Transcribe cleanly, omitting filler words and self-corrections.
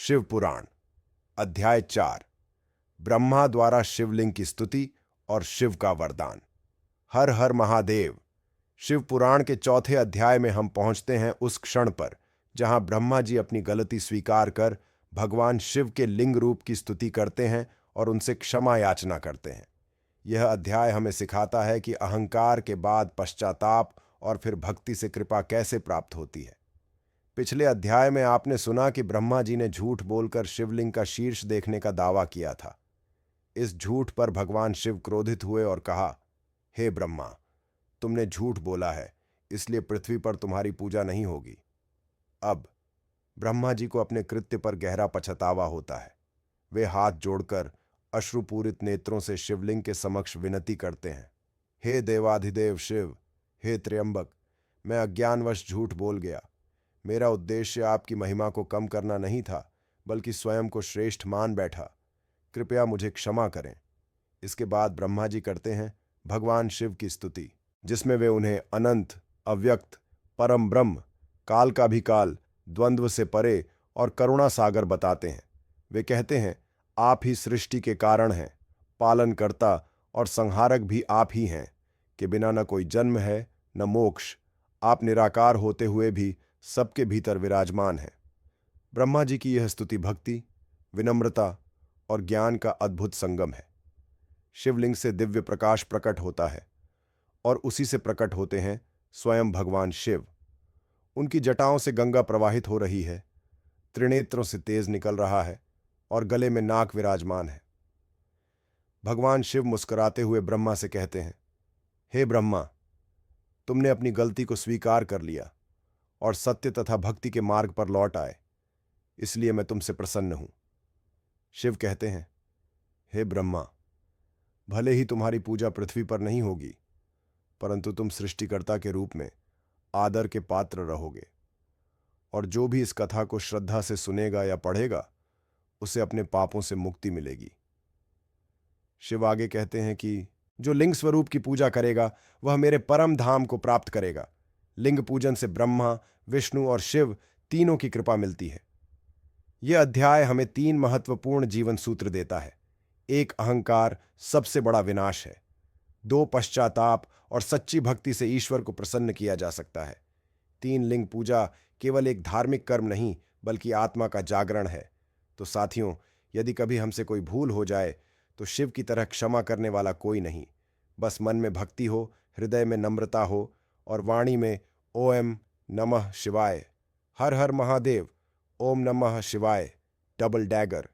शिव पुराण अध्याय 4 ब्रह्मा द्वारा शिवलिंग की स्तुति और शिव का वरदान। हर हर महादेव। शिव पुराण के चौथे अध्याय में हम पहुंचते हैं उस क्षण पर जहां ब्रह्मा जी अपनी गलती स्वीकार कर भगवान शिव के लिंग रूप की स्तुति करते हैं और उनसे क्षमा याचना करते हैं। यह अध्याय हमें सिखाता है कि अहंकार के बाद पश्चाताप और फिर भक्ति से कृपा कैसे प्राप्त होती है। पिछले अध्याय में आपने सुना कि ब्रह्मा जी ने झूठ बोलकर शिवलिंग का शीर्ष देखने का दावा किया था। इस झूठ पर भगवान शिव क्रोधित हुए और कहा, हे ब्रह्मा, तुमने झूठ बोला है, इसलिए पृथ्वी पर तुम्हारी पूजा नहीं होगी। अब ब्रह्मा जी को अपने कृत्य पर गहरा पछतावा होता है। वे हाथ जोड़कर अश्रुपूरित नेत्रों से शिवलिंग के समक्ष विनती करते हैं, हे देवाधिदेव शिव, हे त्र्यंबक, मैं अज्ञानवश झूठ बोल गया। मेरा उद्देश्य आपकी महिमा को कम करना नहीं था, बल्कि स्वयं को श्रेष्ठ मान बैठा। कृपया मुझे क्षमा करें। इसके बाद ब्रह्मा जी करते हैं भगवान शिव की स्तुति, जिसमें वे उन्हें अनंत, अव्यक्त, परम ब्रह्म, काल का भी काल, द्वंद्व से परे और करुणा सागर बताते हैं। वे कहते हैं, आप ही सृष्टि के कारण हैं, पालनकर्ता और संहारक भी आप ही हैं, कि बिना न कोई जन्म है न मोक्ष, आप निराकार होते हुए भी सबके भीतर विराजमान है। ब्रह्मा जी की यह स्तुति भक्ति, विनम्रता और ज्ञान का अद्भुत संगम है। शिवलिंग से दिव्य प्रकाश प्रकट होता है और उसी से प्रकट होते हैं स्वयं भगवान शिव। उनकी जटाओं से गंगा प्रवाहित हो रही है, त्रिनेत्रों से तेज निकल रहा है और गले में नाक विराजमान है। भगवान शिव मुस्कुराते हुए ब्रह्मा से कहते हैं, हे ब्रह्मा, तुमने अपनी गलती को स्वीकार कर लिया और सत्य तथा भक्ति के मार्ग पर लौट आए, इसलिए मैं तुमसे प्रसन्न हूं। शिव कहते हैं, हे ब्रह्मा, भले ही तुम्हारी पूजा पृथ्वी पर नहीं होगी, परंतु तुम सृष्टिकर्ता के रूप में आदर के पात्र रहोगे, और जो भी इस कथा को श्रद्धा से सुनेगा या पढ़ेगा, उसे अपने पापों से मुक्ति मिलेगी। शिव आगे कहते हैं कि जो लिंग स्वरूप की पूजा करेगा वह मेरे परम धाम को प्राप्त करेगा। लिंग पूजन से ब्रह्मा, विष्णु और शिव तीनों की कृपा मिलती है। यह अध्याय हमें 3 महत्वपूर्ण जीवन सूत्र देता है। 1, अहंकार सबसे बड़ा विनाश है। 2, पश्चाताप और सच्ची भक्ति से ईश्वर को प्रसन्न किया जा सकता है। 3, लिंग पूजा केवल एक धार्मिक कर्म नहीं, बल्कि आत्मा का जागरण है। तो साथियों, यदि कभी हमसे कोई भूल हो जाए तो शिव की तरह क्षमा करने वाला कोई नहीं। बस मन में भक्ति हो, हृदय में नम्रता हो और वाणी में ओम नमः शिवाय, हर हर महादेव, ओम नमः शिवाय, डबल डैगर।